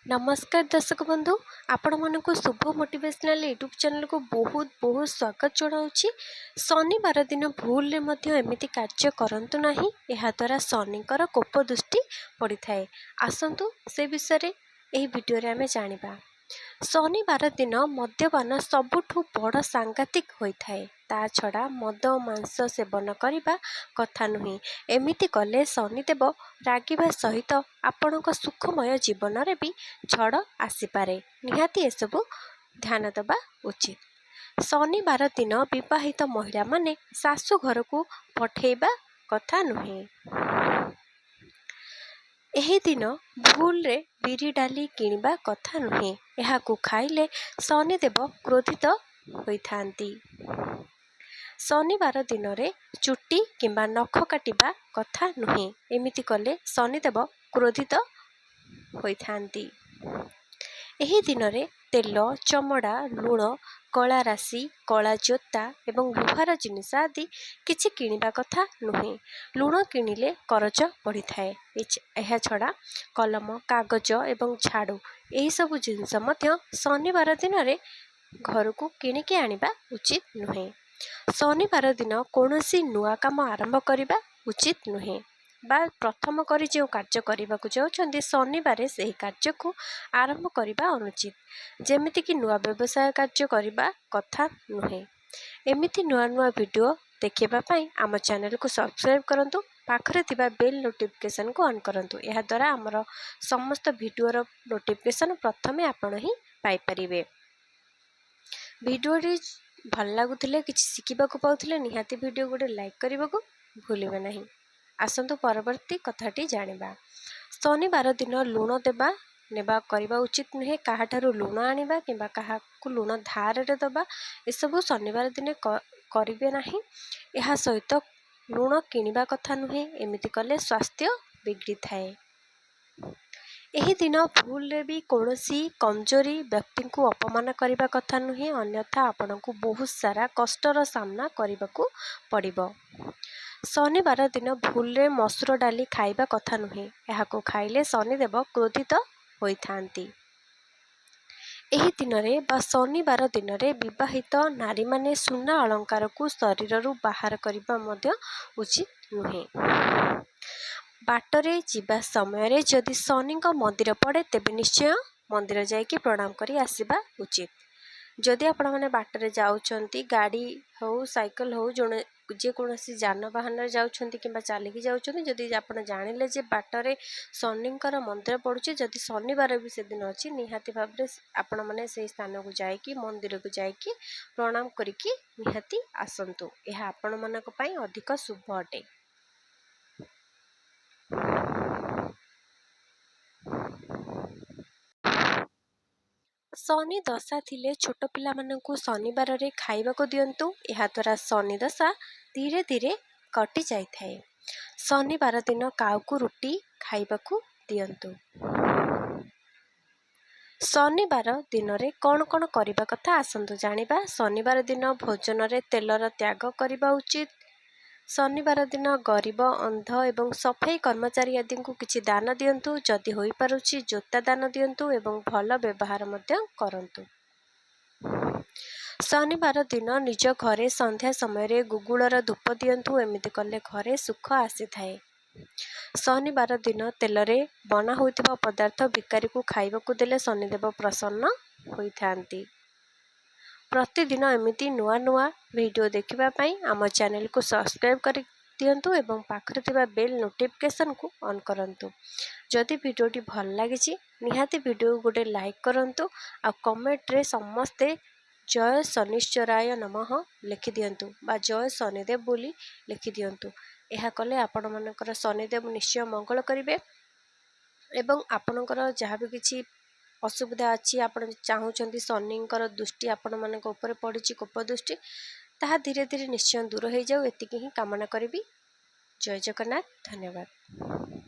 नमस्कार दर्शक बंधु आपण मानक शुभ मोटिवेशनल यूट्यूब चैनल को बहुत बहुत स्वागत जनाऊँगी। शनिवार दिन भूल रे मध्य एमिति कार्य करंतु नहीं, यह द्वारा शनिकर कोप दृष्टि पड़ी थाए। आसंतु से विषय एही वीडियो रे आमे जानिबा। शनिवार दिन मद्यपान सबुठु बड़ सांघातिक होता है। ता छड़ा मद मांस सेवन करने कथा नुहे। एमिति कले शनिदेव रागिबा सहित आपणक सुखमय जीवन रे भी झड़ आसीपारे। निहाती एसबु ध्यान देवा उचित। शनिवार दिन विवाहित महिला माने सासु घर को पठेबा कथा नुहे। एही दिन भूल रे बिरी डाली किनिबा कथा नुहे। एहाकु खाइले शनिदेव क्रोधित होइथांती। शनिवार दिन रे चुट्टी किंबा नख काटिबा कथा नुहे। एमिति कले शनिदेव क्रोधित होइथांती। एही दिन रे तेल, चमड़ा, लुण, कला राशि, कला जोता एवं लुहार जिनिस आदि किछि किनिबा कथा नुहे। लुण किनिले करज बढ़ी थाए। यह छड़ा कलम, कागज एवं झाड़ू यही सब जिनिस मध्य शनिवार दिन रे घर को किनिके आनिबा उचित नुहे। शनिवार दिन कौनसी नुआ काम आरंभ करिबा उचित नुहे। बा प्रथम करी जो कार्य करने को जाउछन्ती शनिवार से कार्य को आरंभ करने अनुचित। जेमिति कि नुआ व्यवसाय कार्य करने कथा नुहे। एमिति नुआ नुआ वीडियो देखिबा पई आम चैनल को सब्सक्राइब करंतु, पाखरे थिबा बेल नोटिफिकेशन को ऑन करंतु। यह द्वारा आमर समस्त वीडियो रो नोटिफिकेशन प्रथमे आपण ही पाई परिबे। वीडियो रे भल लागुथिले किछि सिखिबा को पाउथिले निहाती वीडियो गोटे लाइक करबा को भूलिबे नहीं। आसंतु परवर्ती कथाटी जानिबा। शनिवार दिन लुण देबा नेबा करबा उचित नुहे। काहाठारु लुण आनिबा किंबा काहाकु लुण धार रे दबा एसबु शनिवार दिन करिबे नहीं। एहा सहित लुण किनिबा कथा नुहे। एमिति कले स्वास्थ्य बिगड़ी थाए। एही दिन भूल रे भी कौनसी कमजोरी व्यक्ति को अपमान करने कथा नुहे, अन्यथा आपण को बहुत सारा कष्टर सामना करने को पड़िबो। शनिवार दिन भूल रे मसूर डाली खाइबा कथा नुहे। एहाको खाइले शनिदेव क्रोधित होइथांती। एही दिन रे बा शनिवार दिन रे विवाहित नारी माने सुना अलंकार को शरीर रु बाहर करबा मध्य उचित नुहे। बाटरे जीवा समय रे जदि शनि मंदिर पड़े तेबे निश्चय मंदिर जाइके प्रणाम करी आसीबा उचित। जदि आपण माने बाटरे जाउछंती, गाड़ी हो साइकिल हो जने जे कोनोसी जानवाहन जाउछंती किंबा चालिकी जाउछंती, जदि आपण जानिले जे बाटरे शनिंकर मंदिर पड़ुछि, जदि शनिवार भी से दिन अछि, निहाती भाबरे आपण माने से स्थान को जाइकी मंदिर को जाइकी प्रणाम करिकी निहाती आसंतु। एहा आपण मानक पई अधिक शुभ अटे। शनि दशा थिले छोट पिला मानकु शनिवार रे खाइबा को दियंतु। एहा द्वारा शनि दशा धीरे धीरे कटि जाय थाए। शनिवार दिन काउ को रुटी खाइबा को दियंतु। शनिवार दिन रे कौन कौन करिबा कथा आसंतु जानिबा। शनिवार दिन भोजन रे तेलर त्याग करिबा उचित। शनिवार दिन गरीब, अंध एवं सफाई कर्मचारी आदि को किछि दान दियंतु। जदि होई पारुछि जोता दान दियंतु एवं भल व्यवहार मध्य करंतु। शनिवार दिन निज घरे संध्या समय रे गुगुलर धूप दियंतु। एमिति कले घरे सुख आसी थाए। शनिवार दिन तेल रे बना होइतिबा पदार्थ भिकारी को खाइबा को देले शनिदेव प्रसन्न होइथांती। प्रतिदिन एमिति नुआ नुआ वीडियो देखिबा पई आम चैनल को सब्सक्राइब कर दियंतु एवं पाखरे थिबा बेल नोटिफिकेशन को ऑन करंतु। जदि वीडियोटी भल लागिछि निहाती वीडियो गोटे लाइक करंतु आ कमेंट रे समस्ते जय शनिश्चराय नमः लिखि दियंतु बा जय शनिदेव बोली लिखि दियंतु। एहा कले आपण मानकर शनिदेव निश्चय मंगल करिवे एवं आपणकर जहाँ भी किछि असुविधा अच्छी आपण चाहूँगी शनिंकर दृष्टि आपण मान ऊपर पड़ी कोप दृष्टि ताहा धीरे धीरे निश्चय दूर हो जाऊ, एतिकी ही कामना करी। जय जगन्नाथ, धन्यवाद।